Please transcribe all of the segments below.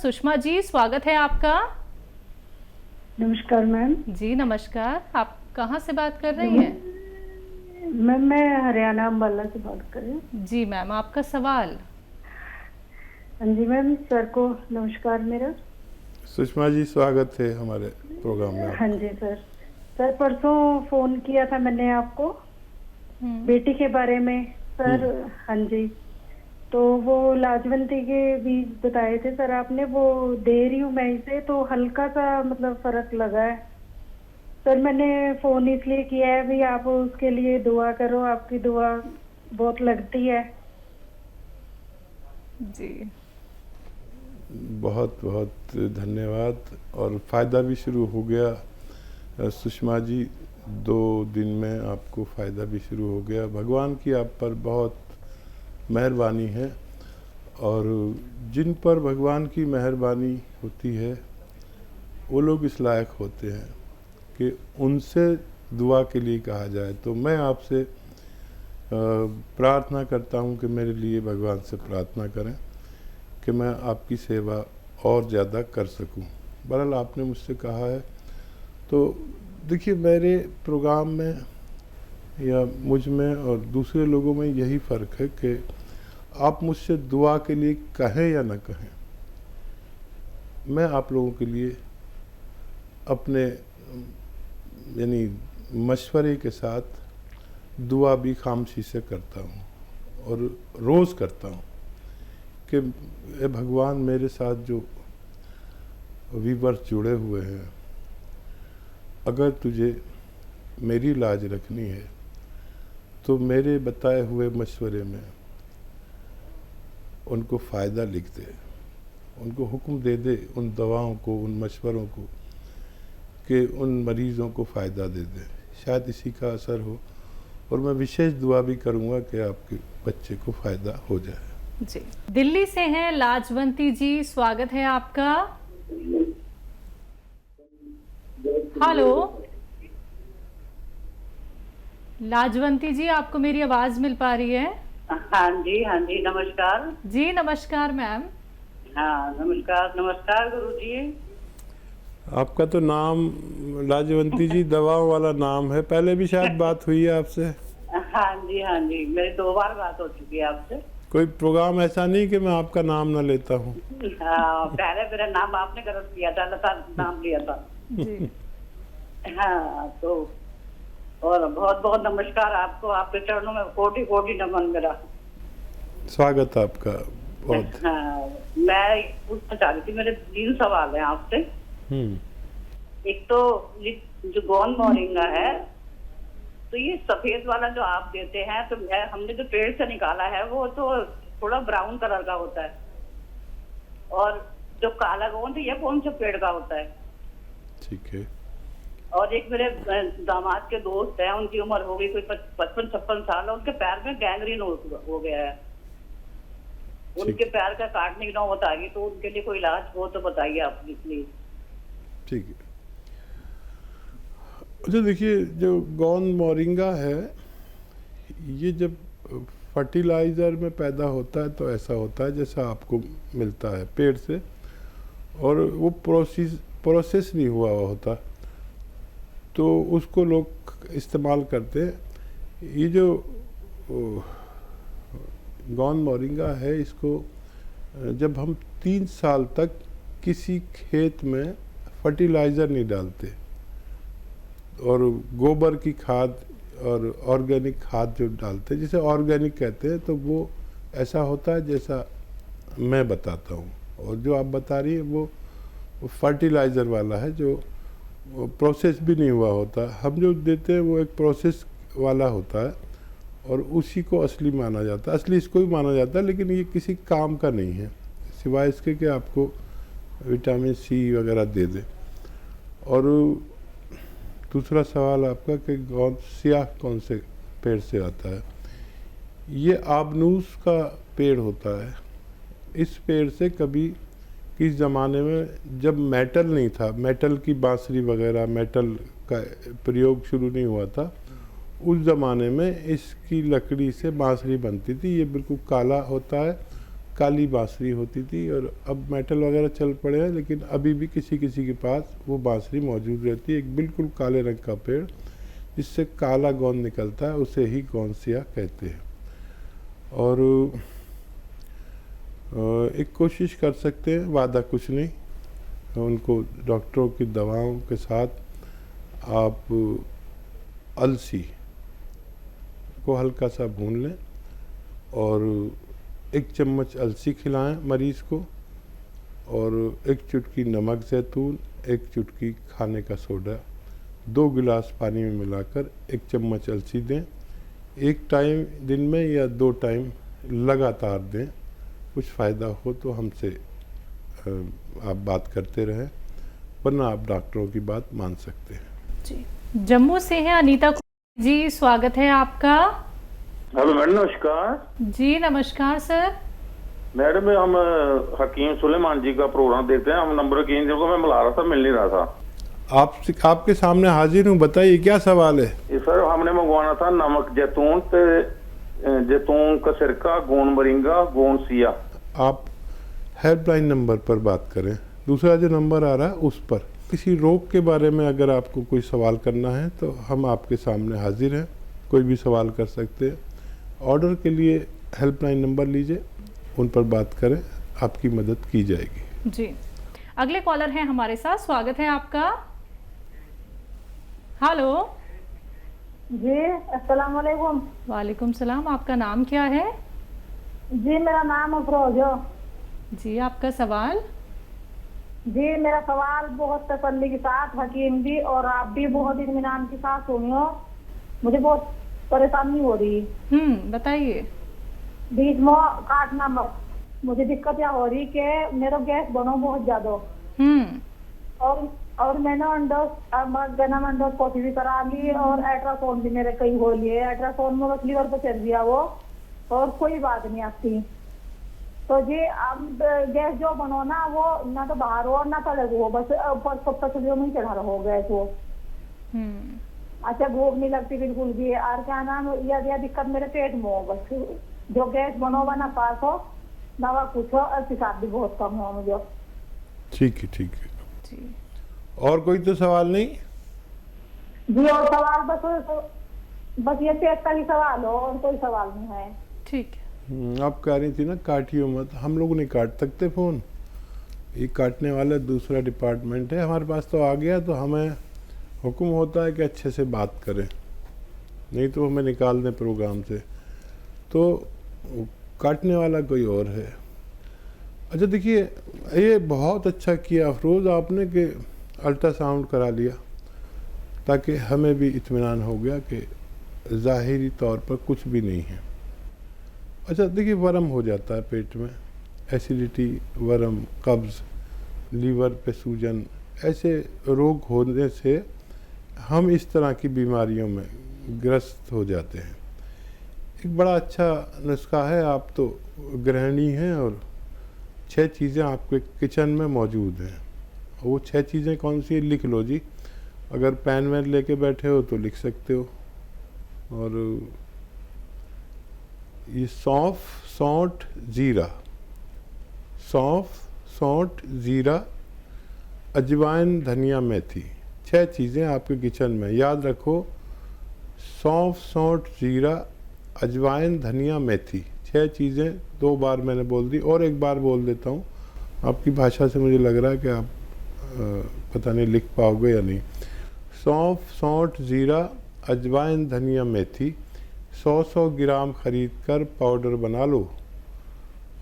सुषमा जी, स्वागत है आपका। नमस्कार मैम। जी नमस्कार, आप कहाँ से बात कर रही हैं? मैम मैं हरियाणा अम्बाला से बात कर रही हूँ। जी मैम, आपका सवाल। हाँ जी मैम, सर को नमस्कार मेरा। सुषमा जी, स्वागत है हमारे प्रोग्राम में हाँ आपका। जी सर। सर परसों फोन किया था मैंने आपको बेटी के बारे में सर। हाँ जी, तो वो लाजवंती के बीज बताए थे सर आपने, वो दे रही हूँ मैं इसे, तो हल्का सा मतलब फर्क लगा है सर। मैंने फोन इसलिए किया है भी, आप उसके लिए दुआ करो, आपकी दुआ बहुत लगती है। जी बहुत बहुत धन्यवाद। और फ़ायदा भी शुरू हो गया सुषमा जी, 2 दिन में आपको फ़ायदा भी शुरू हो गया। भगवान की आप पर बहुत मेहरबानी है, और जिन पर भगवान की मेहरबानी होती है वो लोग इस लायक होते हैं कि उनसे दुआ के लिए कहा जाए। तो मैं आपसे प्रार्थना करता हूँ कि मेरे लिए भगवान से प्रार्थना करें कि मैं आपकी सेवा और ज़्यादा कर सकूं। बहरहाल आपने मुझसे कहा है, तो देखिए मेरे प्रोग्राम में या मुझ में और दूसरे लोगों में यही फ़र्क है कि आप मुझसे दुआ के लिए कहें या न कहें, मैं आप लोगों के लिए अपने यानी मशवरे के साथ दुआ भी खामोशी से करता हूँ, और रोज़ करता हूँ कि ए भगवान, मेरे साथ जो व्यूअर्स जुड़े हुए हैं, अगर तुझे मेरी लाज रखनी है तो मेरे बताए हुए मशवरे में उनको फ़ायदा लिख दे, उनको हुक्म दे दे उन दवाओं को, उन मशवरों को, कि उन मरीज़ों को फ़ायदा दे दे। शायद इसी का असर हो, और मैं विशेष दुआ भी करूँगा कि आपके बच्चे को फ़ायदा हो जाए। जी, दिल्ली से हैं लाजवंती जी, स्वागत है आपका। हेलो लाजवंती जी, आपको मेरी आवाज मिल पा रही है? हाँ जी नमस्कार। जी नमस्कार मैम। हाँ नमस्कार नमस्कार गुरु जी। आपका तो नाम लाजवंती जी दवाओं वाला नाम है, पहले भी शायद बात हुई है आपसे। हाँ जी, मेरी 2 बार बात हो चुकी है आपसे। कोई प्रोग्राम ऐसा नहीं कि मैं आपका नाम ना लेता हूँ। हाँ, पहले मेरा नाम आपने गलत किया था, लता नाम लिया था जी हाँ, तो और बहुत बहुत नमस्कार आपको, आपके चरणों में कोटि कोटि नमन मेरा। स्वागत आपका बहुत। हाँ, मैं पूछना चाह रही थी, मेरे 3 सवाल हैं आपसे। एक तो ये जो गोंद मोरिंगा है, तो ये सफेद वाला जो आप देते हैं, तो हमने जो पेड़ से निकाला है वो तो थोड़ा ब्राउन कलर का होता है, और जो काला गोंद ये कौन से पेड़ का होता है? ठीक है। और एक मेरे दामाद के दोस्त हैं, उनकी उम्र हो गई कोई 55-56 साल, उनके पैर में गैंग्रीन हो गया है, उनके पैर का काटने की नौबत आ गई, तो उनके लिए कोई इलाज हो तो बताइए आप प्लीज। ठीक है। अच्छा देखिए, जो गोंद मोरिंगा है, ये जब फर्टिलाइज़र में पैदा होता है तो ऐसा होता है जैसा आपको मिलता है पेड़ से, और वो प्रोसेस नहीं हुआ होता, तो उसको लोग इस्तेमाल करते हैं। ये जो गोंद मोरिंगा है, इसको जब हम 3 साल तक किसी खेत में फर्टिलाइज़र नहीं डालते, और गोबर की खाद और ऑर्गेनिक खाद जो डालते हैं, जिसे ऑर्गेनिक कहते हैं, तो वो ऐसा होता है जैसा मैं बताता हूँ। और जो आप बता रही है वो फर्टिलाइज़र वाला है, जो प्रोसेस भी नहीं हुआ होता। हम जो देते हैं वो एक प्रोसेस वाला होता है, और उसी को असली माना जाता है, असली इसको भी माना जाता है, लेकिन ये किसी काम का नहीं है सिवाय इसके कि आपको विटामिन सी वगैरह दे दे। और दूसरा सवाल आपका कि गोंद स्याह कौन से पेड़ से आता है, ये आबनूस का पेड़ होता है। इस पेड़ से कभी किस ज़माने में जब मेटल नहीं था, मेटल की बांसुरी वगैरह, मेटल का प्रयोग शुरू नहीं हुआ था, उस ज़माने में इसकी लकड़ी से बांसुरी बनती थी। ये बिल्कुल काला होता है, काली बांसुरी होती थी, और अब मेटल वगैरह चल पड़े हैं, लेकिन अभी भी किसी किसी के पास वो बांसुरी मौजूद रहती है। एक बिल्कुल काले रंग का पेड़ जिससे काला गोंद निकलता है, उसे ही गोंसिया कहते हैं। और एक कोशिश कर सकते हैं, वादा कुछ नहीं, उनको डॉक्टरों की दवाओं के साथ आप अलसी को हल्का सा भून लें और 1 चम्मच अलसी खिलाएं मरीज़ को, और 1 चुटकी नमक ज़ैतून, 1 चुटकी खाने का सोडा 2 गिलास पानी में मिलाकर 1 चम्मच अलसी दें। 1 टाइम दिन में या 2 टाइम लगातार दें। कुछ फ़ायदा हो तो हमसे आप बात करते रहें, वरना आप डॉक्टरों की बात मान सकते हैं। जी, जम्मू से हैं अनीता जी, स्वागत है आपका। हेलो मैडम, नमस्कार। जी नमस्कार सर। मैडम हम हकीम सुलेमान जी का प्रोग्राम देखते हैं, हम नंबर की को मैं मिला रहा था, मिल नहीं रहा था। आपके सामने हाजिर हूँ, बताइए क्या सवाल है। ये सर हमने मंगवाना था नमक जैतून जैतून का सिरका, गोंद मोरिंगा, गोंद सिया। आप हेल्पलाइन नंबर पर बात करें, दूसरा जो नंबर आ रहा है उस पर। किसी रोग के बारे में अगर आपको कोई सवाल करना है तो हम आपके सामने हाजिर हैं, कोई भी सवाल कर सकते हैं। ऑर्डर के लिए हेल्पलाइन नंबर लीजिए, उन पर बात करें, आपकी मदद की जाएगी। जी, अगले कॉलर हैं हमारे साथ, स्वागत है आपका। हेलो जी, अस्सलाम वालेकुम। वालेकुम सलाम, आपका नाम क्या है? जी, मेरा नाम अफरोज है। जी, आपका सवाल? जी, मेरा सवाल बहुत तसल्ली के साथ हकीम जी और आप भी बहुत इत्मीनान के साथ सुनियो। मुझे बहुत परेशानी हो रही है। बताइए। बीच में काटना मत। मुझे दिक्कत क्या हो रही कि मेरा गैस बनो बहुत ज्यादा। और मैंने एंडोस्कोपी भी करा ली और अल्ट्रासाउंड भी मेरे कई हो लिए। अल्ट्रासाउंड में बस लीवर पे चल दिया वो, और कोई बात नहीं आती। तो जी अब गैस जो बनो ना, वो ना तो बाहर हो ना तो अलग हो, बस पसलियों में चढ़ा रहो गैस वो। अच्छा, भूख नहीं लगती बिल्कुल भी। और क्या नाम, यह दिक्कत मेरे पेट में हो, बस जो गैस बनो ना पास हो ना, वह कुछ हो, और पेशाब भी बहुत कम हो मुझे। ठीक है, ठीक है जी। और कोई तो सवाल नहीं जी? और सवाल बस ये पेट का ही सवाल हो, और कोई सवाल नहीं है। ठीक है। आप कह रही थी ना काटियो मत, हम लोग नहीं काट सकते फ़ोन, ये काटने वाला दूसरा डिपार्टमेंट है। हमारे पास तो आ गया तो हमें हुक्म होता है कि अच्छे से बात करें, नहीं तो हमें निकाल दें प्रोग्राम से। तो काटने वाला कोई और है। अच्छा देखिए, ये बहुत अच्छा किया अफरोज़ आपने कि अल्ट्रासाउंड करा लिया, ताकि हमें भी इत्मीनान हो गया कि ज़ाहिरी तौर पर कुछ भी नहीं है। अच्छा देखिए, वर्म हो जाता है पेट में, एसिडिटी, वर्म, कब्ज़, लीवर पे सूजन, ऐसे रोग होने से हम इस तरह की बीमारियों में ग्रस्त हो जाते हैं। एक बड़ा अच्छा नुस्खा है, आप तो गृहिणी हैं और 6 चीज़ें आपके किचन में मौजूद हैं। वो 6 चीज़ें कौन सी है लिख लो जी, अगर पेन वैन लेके बैठे हो तो लिख सकते हो। और ये सौंफ, सौंठ, ज़ीरा, सौंफ, सौंठ, ज़ीरा, अजवाइन, धनिया, मेथी, 6 चीज़ें आपके किचन में। याद रखो, सौंफ, सौंठ, ज़ीरा, अजवाइन, धनिया, मेथी, 6 चीज़ें 2 बार मैंने बोल दी, और एक बार बोल देता हूँ। आपकी भाषा से मुझे लग रहा है कि आप पता नहीं लिख पाओगे या नहीं। सौंफ, सौंठ, ज़ीरा, अजवाइन, धनिया, मेथी 100 ग्राम ख़रीद कर पाउडर बना लो,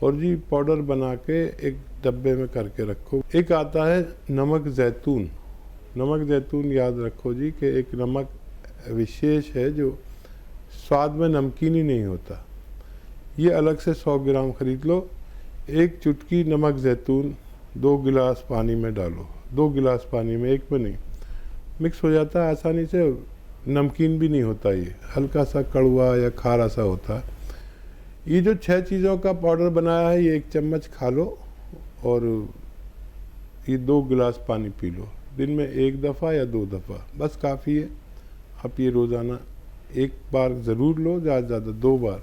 और जी पाउडर बना के एक डब्बे में करके रखो। एक आता है नमक ज़ैतून। नमक ज़ैतून याद रखो जी कि एक नमक विशेष है जो स्वाद में नमकीन ही नहीं होता। ये अलग से 100 ग्राम ख़रीद लो। 1 चुटकी नमक ज़ैतून 2 गिलास पानी में डालो। 2 गिलास पानी में, एक में नहीं, मिक्स हो जाता है आसानी से, नमकीन भी नहीं होता, ये हल्का सा कड़वा या खारा सा होता है। ये जो 6 चीज़ों का पाउडर बनाया है, ये 1 चम्मच खा लो, और ये 2 गिलास पानी पी लो। दिन में 1 दफ़ा या 2 दफ़ा बस काफ़ी है। आप ये रोज़ाना 1 बार ज़रूर लो, ज़्यादा से ज़्यादा 2 बार,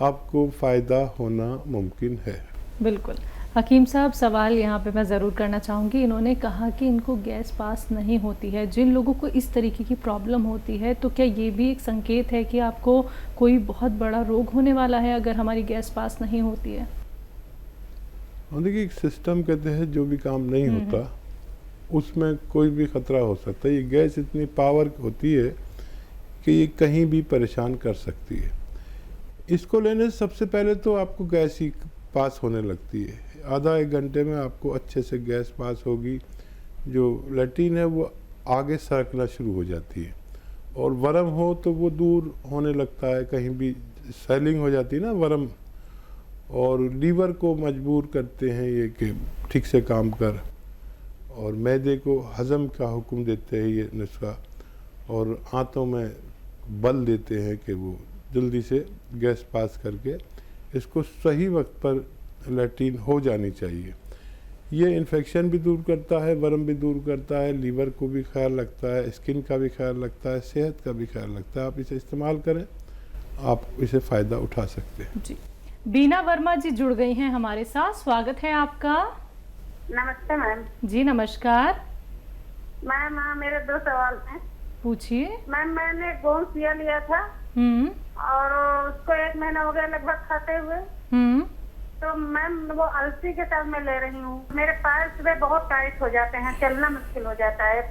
आपको फ़ायदा होना मुमकिन है। बिल्कुल। हकीम साहब, सवाल यहाँ पे मैं ज़रूर करना चाहूँगी। इन्होंने कहा कि इनको गैस पास नहीं होती है। जिन लोगों को इस तरीके की प्रॉब्लम होती है, तो क्या ये भी एक संकेत है कि आपको कोई बहुत बड़ा रोग होने वाला है अगर हमारी गैस पास नहीं होती है? और देखिए, एक सिस्टम के तहत जो भी काम नहीं होता उसमें कोई भी खतरा हो सकता है। ये गैस इतनी पावर होती है कि ये कहीं भी परेशान कर सकती है। इसको लेने से सबसे पहले तो आपको गैस ही पास होने लगती है। आधा एक घंटे में आपको अच्छे से गैस पास होगी। जो लैट्रिन है वो आगे सरकना शुरू हो जाती है, और वर्म हो तो वो दूर होने लगता है, कहीं भी स्वेलिंग हो जाती है ना वर्म, और लीवर को मजबूर करते हैं ये कि ठीक से काम कर, और मैदे को हज़म का हुक्म देते हैं ये नुस्खा, और आंतों में बल देते हैं कि वो जल्दी से गैस पास करके इसको सही वक्त पर लैट्रिन हो जानी चाहिए। ये इन्फेक्शन भी दूर करता है, वर्म भी दूर करता है, लीवर को भी ख्याल रखता है, स्किन का भी ख्याल रखता है, सेहत का भी ख्याल रखता है। आप इसे इस्तेमाल करें, आप इसे फ़ायदा उठा सकते हैं। जी। बीना वर्मा जी जुड़ गई हैं हमारे साथ, स्वागत है आपका। नमस्ते मैम। जी नमस्कार, मैम मेरे 2 सवाल हैं। पूछिए। मैम मैंने गोंसिया लिया था और उसको 1 महीना हो गया लगभग खाते हुए। तो मैम वो अलसी के साथ मैं ले रही हूँ। मेरे पैर सुबह बहुत टाइट हो जाते हैं, चलना मुश्किल हो जाता है,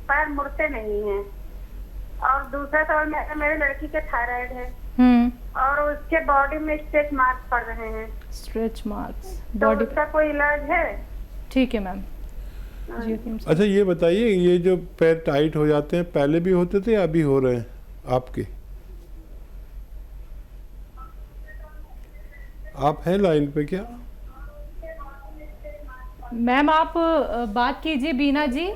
पैर मुड़ते नहीं हैं। और दूसरा सवाल, मेरे लड़की के थायराइड है और उसके बॉडी में स्ट्रेच मार्क्स पड़ रहे हैं। स्ट्रेच मार्क्स तो बॉडी उसका कोई इलाज है? ठीक है मैम। जी अच्छा, ये बताइए, ये जो पैर टाइट हो जाते हैं पहले भी होते थे या अभी हो रहे हैं आपके? आप हैं लाइन पे क्या? मैम आप बात कीजिए बीना जी।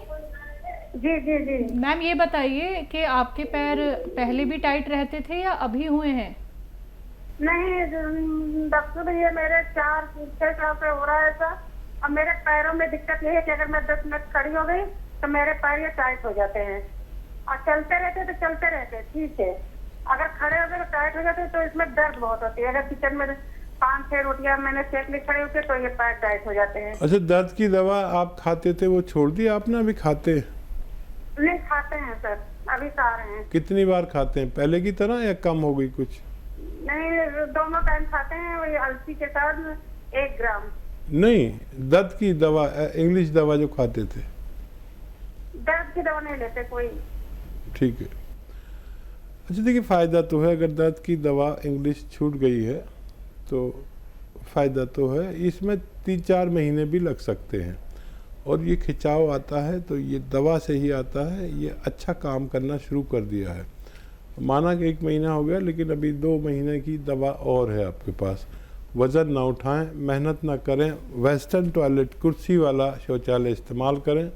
जी जी जी। मैम ये बताइए कि आपके पैर पहले भी टाइट रहते थे या अभी हुए हैं? नहीं डॉक्टर भैया, मेरे 4-6 साल से हो रहा है ऐसा। और मेरे पैरों में दिक्कत ये है कि अगर मैं 10 मिनट खड़ी हो गई तो मेरे पैर ये टाइट हो जाते हैं, और चलते रहते तो चलते रहते ठीक है, अगर खड़े हो गए तो टाइट हो जाते। तो इसमें दर्द बहुत होती है। अगर किचन में 5-6 रोटियां मैंने सेक ली खड़े होते तो ये पैर टाइट हो जाते हैं। अच्छा, दर्द की दवा आप खाते थे वो छोड़ दी आपने, अभी खाते हैं? नहीं खाते हैं सर, अभी खा रहे हैं। कितनी बार खाते हैं, पहले की तरह या कम हो गई कुछ? नहीं, दोनों टाइम खाते हैं, वही अलसी के साथ 1 ग्राम। नहीं, दर्द की दवा, इंग्लिश दवा जो खाते थे। दर्द की दवा नहीं लेते कोई। ठीक है। अच्छा देखिए, फ़ायदा तो है, अगर दर्द की दवा इंग्लिश छूट गई है तो फ़ायदा तो है। इसमें 3-4 महीने भी लग सकते हैं, और ये खिंचाव आता है तो ये दवा से ही आता है। ये अच्छा काम करना शुरू कर दिया है। माना कि 1 महीना हो गया, लेकिन अभी 2 महीने की दवा और है आपके पास। वज़न ना उठाएं, मेहनत ना करें, वेस्टर्न टॉयलेट कुर्सी वाला शौचालय इस्तेमाल करें,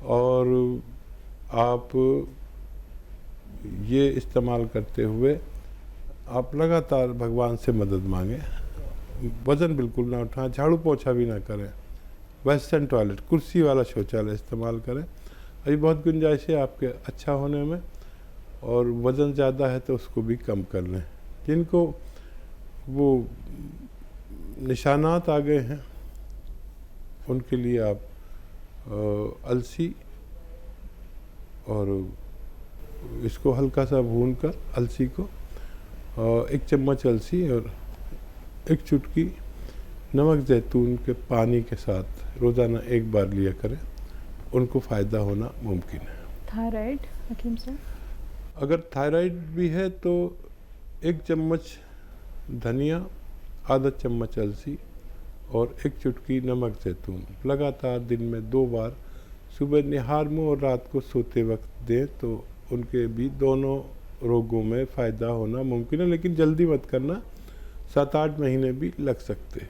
और आप ये इस्तेमाल करते हुए आप लगातार भगवान से मदद मांगें। वज़न बिल्कुल ना उठाएं, झाड़ू पोछा भी ना करें, वेस्टर्न टॉयलेट कुर्सी वाला शौचालय इस्तेमाल करें। अभी बहुत गुंजाइश है आपके अच्छा होने में, और वज़न ज़्यादा है तो उसको भी कम कर लें। जिनको वो निशानात आ गए हैं उनके लिए आप अलसी और इसको हल्का सा भून कर, अलसी को 1 चम्मच अलसी और 1 चुटकी नमक जैतून के पानी के साथ रोज़ाना 1 बार लिया करें, उनको फ़ायदा होना मुमकिन है। थायराइड हकीम साहब? अगर थायराइड भी है तो 1 चम्मच धनिया, आधा चम्मच अलसी और 1 चुटकी नमक जैतून लगातार दिन में 2 बार सुबह निहार मुँह और रात को सोते वक्त दें, तो उनके भी दोनों रोगों में फ़ायदा होना मुमकिन है। लेकिन जल्दी मत करना, 7-8 महीने भी लग सकते हैं।